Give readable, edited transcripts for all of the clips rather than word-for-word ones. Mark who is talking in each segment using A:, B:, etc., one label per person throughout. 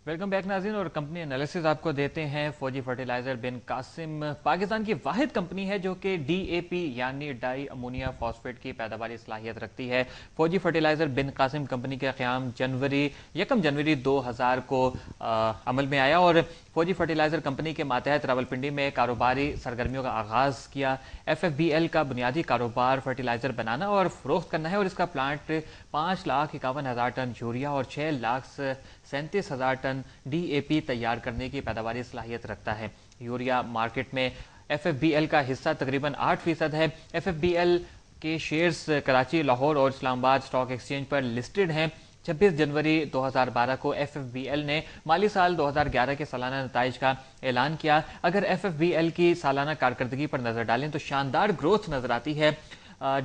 A: Welcome back नाज़रीन। और company analysis आपको देते हैं। फौजी फर्टिलाइजर बिन कासिम पाकिस्तान की वाहिद कंपनी है जो कि DAP यानी डाई अमोनिया फॉस्फेट की पैदावारी सलाहियत रखती है। फौजी फर्टिलाइजर बिन कासिम कंपनी का क़याम 1 जनवरी 2000 को अमल में आया और फौजी फर्टिलाइजर कंपनी के मातहत रावलपिंडी में कारोबारी सरगर्मियों का आगाज़ किया। FFBL का बुनियादी कारोबार फर्टिलाइजर बनाना और फरोख्त करना है और इसका प्लांट 5,51,000 टन यूरिया और 6,37,000 टन DAP तैयार करने की पैदावारी सलाहियत रखता है। यूरिया मार्केट में FFBL का हिस्सा तकरीबन 8% है। FFBL के शेयर्स कराची, लाहौर और इस्लामाबाद स्टॉक एक्सचेंज पर लिस्टेड हैं। 26 जनवरी 2012 को FFBL ने माली साल 2011 के सालाना नताइज का ऐलान किया। अगर FFBL की सालाना कारकर्दगी पर नजर डालें तो शानदार ग्रोथ नजर आती है।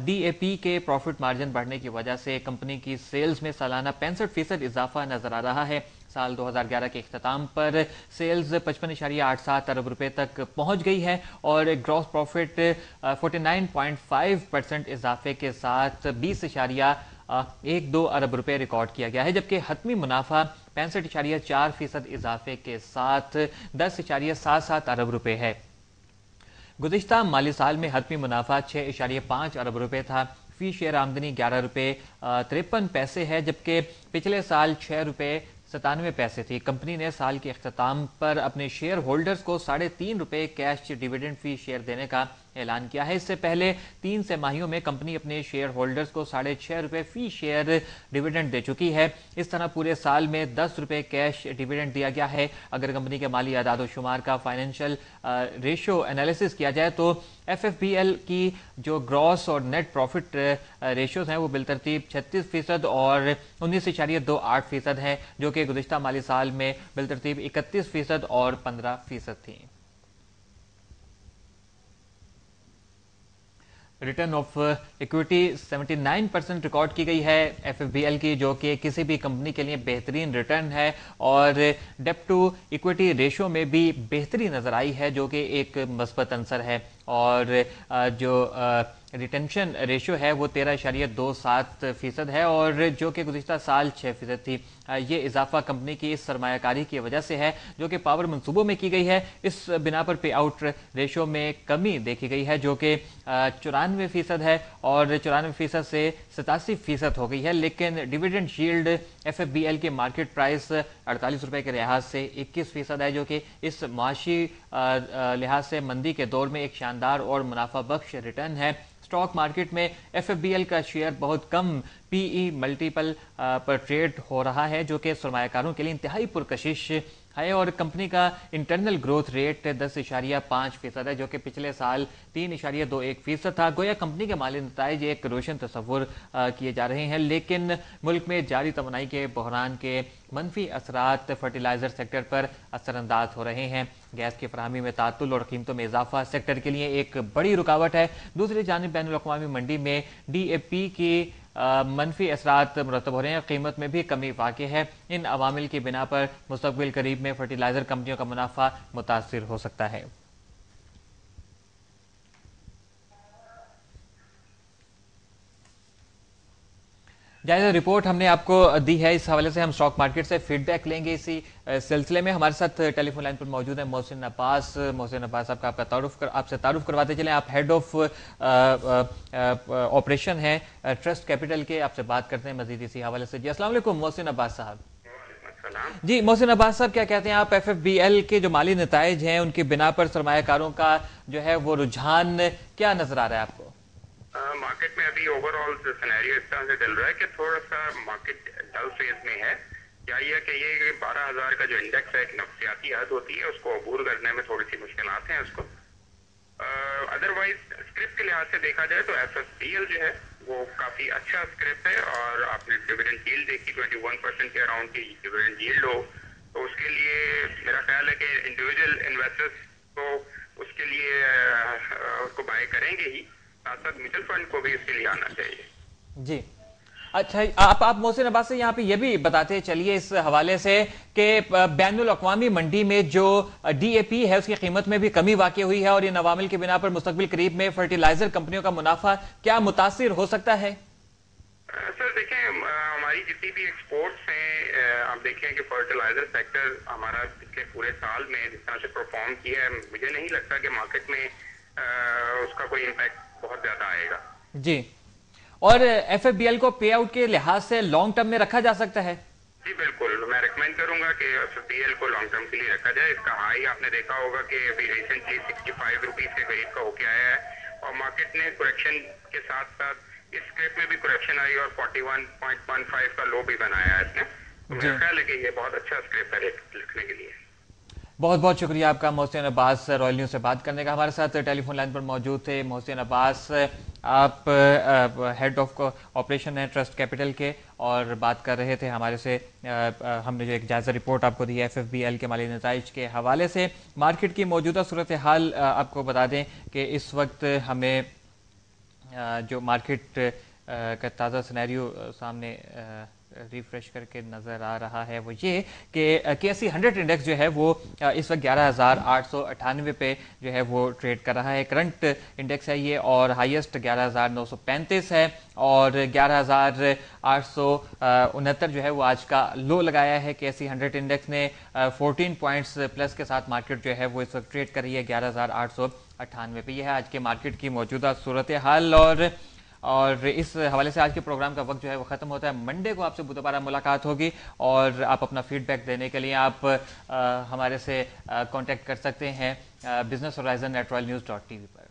A: DAP के प्रॉफिट मार्जिन बढ़ने की वजह से कंपनी की सेल्स में सालाना 65% इजाफा नजर आ रहा है। साल 2011 के इख्तिताम पर सेल्स 55.87 अरब रुपए तक पहुंच गई है और ग्रॉस प्रॉफिट 49.5% इजाफे के साथ 20.12 अरब रुपए रिकॉर्ड किया गया है, जबकि हतमी मुनाफा 65.4% इजाफे के साथ 10.77 अरब रुपए है। गुज़िश्ता माली साल में हतमी मुनाफा 6.5 अरब रुपए था। फी शेयर आमदनी 11 रुपए 53 पैसे है, जबकि पिछले साल 6 रुपए 97 पैसे थी। कंपनी ने साल के इख्तिताम पर अपने शेयर होल्डर्स को 3.5 रुपए कैश डिविडेंड फी शेयर देने का ऐलान किया है। इससे पहले 3 तिमाहियों में कंपनी अपने शेयर होल्डर्स को 6.5 रुपए फी शेयर डिविडेंड दे चुकी है। इस तरह पूरे साल में 10 रुपए कैश डिविडेंड दिया गया है। अगर कंपनी के माली आदाद शुमार का फाइनेंशियल रेशो एनालिसिस किया जाए तो FFBL की जो ग्रॉस और नेट प्रॉफिट रेशियोज हैं वो बिलतरतीब 36% और 19.28% हैं, जो कि गुज़िश्ता माली साल में बिलतरतीब 31% और 15% थी। रिटर्न ऑफ इक्विटी 79% रिकॉर्ड की गई है FFBL की, जो कि किसी भी कंपनी के लिए बेहतरीन रिटर्न है। और डेप्ट टू इक्विटी रेशियो में भी बेहतरी नजर आई है, जो कि एक मस्बत अंसर है। और जो रिटेंशन रेशियो है वो 13.27% है और जो कि गुज़िश्ता साल 6% थी। ये इजाफा कंपनी की इस सरमायाकारी की वजह से है जो कि पावर मंसूबों में की गई है। इस बिना पर पे आउट रेशियो में कमी देखी गई है, जो कि 94% है और 94% से 87% हो गई है। लेकिन डिविडेंड यील्ड FFBL के मार्केट प्राइस 48 रुपए के लिहाज से 21% है, जो कि इस माशी लिहाज से मंदी के दौर में एक शानदार और मुनाफा बख्श रिटर्न है। स्टॉक मार्केट में FFBL का शेयर बहुत कम PE मल्टीपल पर ट्रेड हो रहा है, जो कि सरमायाकारों के लिए इंतहाई पुरकशिश है। और कंपनी का इंटरनल ग्रोथ रेट 10.5% है, जो कि पिछले साल 3.21% था। गोया कंपनी के माली नताइज एक रोशन तस्वुर किए जा रहे हैं, लेकिन मुल्क में जारी तवानाई के बहरान के मनफी असरात फर्टिलाइजर सेक्टर पर असरअंदाज हो रहे हैं। गैस की फराहमी में तातुल और कीमतों में इजाफा सेक्टर के लिए एक बड़ी रुकावट है। दूसरी जानिब बैनुल अक़वामी मंडी में DAP की मनफी असरात मुरतब हो रहे हैं। कीमत में भी कमी वाक़ई है। इन अवामिल की बिना पर मुस्तक़बिल करीब में फर्टिलाइजर कंपनियों का मुनाफा मुतासिर हो सकता है। जायज़ा रिपोर्ट हमने आपको दी है, इस हवाले से हम स्टॉक मार्केट से फीडबैक लेंगे। इसी सिलसिले में हमारे साथ टेलीफोन लाइन पर मौजूद है मोहसिन अब्बास। मोहसिन अब्बास साहब का आपसे तारुफ करवाते चलें। आप हेड ऑफ ऑपरेशन हैं ट्रस्ट कैपिटल के। आपसे बात करते हैं मजीद इसी हवाले से। जी अस्सलाम वालेकुम मोहसिन अब्बास साहब। जी मोहसिन अब्बास साहब, क्या कहते हैं आप? FFBL के जो माली नताइज हैं उनकी बिना पर सरमायाकारों का जो है वो रुझान क्या नजर आ रहा है आपको?
B: मार्केट में अभी ओवरऑल सिनेरियो इस तरह से चल रहा है कि थोड़ा सा मार्केट डल फेज में है। क्या ये कि ये 12,000 का जो इंडेक्स है, एक नफ्सियाती हद होती है, उसको अबूर करने में थोड़ी सी मुश्किलात हैं उसको। अदरवाइज स्क्रिप्ट के लिहाज से देखा जाए तो FFBL जो है वो काफी अच्छा स्क्रिप्ट है। और आपने डिविडेंड यील्ड देखी 21% के अराउंड की डिविडेंड यील्ड हो, तो उसके लिए मेरा ख्याल है कि इंडिविजुअल इन्वेस्टर्स को उसके लिए उसको बाय करेंगे ही, साथ साथ म्यूचुअल फंड को भी इसके लिए आना चाहिए।
A: जी अच्छा, आप मोहसिन अब्बास से यहाँ पे ये भी बताते चलिए इस हवाले से कि बैनुल अक़वामी मंडी में जो DAP है उसकी कीमत में भी कमी वाक़ई हुई है और इन अवामिल के बिना पर मुस्तक़बिल करीब में फर्टिलाइजर कंपनियों का मुनाफा क्या मुतासिर हो सकता है?
B: सर देखें, हमारी जितनी भी एक्सपोर्ट्स हैं, आप देखें कि फर्टिलाइजर सेक्टर हमारा पिछले पूरे साल में जिस तरह से परफॉर्म किया है, मुझे नहीं लगता कि मार्केट में उसका कोई इम्पैक्ट बहुत ज्यादा आएगा।
A: जी, और एफएफबीएल को पे आउट के लिहाज से लॉन्ग टर्म में रखा जा सकता है?
B: जी बिल्कुल, मैं रिकमेंड करूंगा कि एफएफबीएल को लॉन्ग टर्म के लिए रखा जाए। इसका हाई आपने देखा होगा कि अभी रिसेंटली 65 रुपीज के करीब का होके आया है, और मार्केट ने करेक्शन के साथ साथ इस स्क्रिप्ट में भी करेक्शन आई और 41.15 का लो भी बनाया है इसने। तो मेरा ख्याल है कि ये बहुत अच्छा स्क्रिप्ट है लिखने के लिए।
A: बहुत बहुत शुक्रिया आपका मोहसिन अब्बास, रॉयल न्यूज़ से बात करने का। हमारे साथ टेलीफोन लाइन पर मौजूद थे मोहसिन अब्बास, आप हेड ऑफ ऑपरेशन हैं ट्रस्ट कैपिटल के, और बात कर रहे थे हमारे से। हमने जो एक जायज़ा रिपोर्ट आपको दी है एफएफबीएल के माली नताइज के हवाले से। मार्केट की मौजूदा सूरत हाल आपको बता दें कि इस वक्त हमें जो मार्केट का ताज़ा सिनेरियो सामने रिफ्रेश करके नज़र आ रहा है वो ये कि KSE 100 इंडेक्स जो है वो इस वक्त 11,898 पे जो है वो ट्रेड कर रहा है। करंट इंडेक्स है ये, और हाईएस्ट 11,935 है, और 11,869 जो है वो आज का लो लगाया है। KSE 100 इंडेक्स ने 14 पॉइंट्स प्लस के साथ मार्केट जो है वो इस वक्त ट्रेड कर रही है 11,898 पे। यह है आज के मार्केट की मौजूदा सूरत हाल, और इस हवाले से आज के प्रोग्राम का वक्त जो है वो ख़त्म होता है। मंडे को आपसे दोबारा मुलाकात होगी, और आप अपना फीडबैक देने के लिए आप हमारे से कांटेक्ट कर सकते हैं businesshorizon@royalnews.tv पर।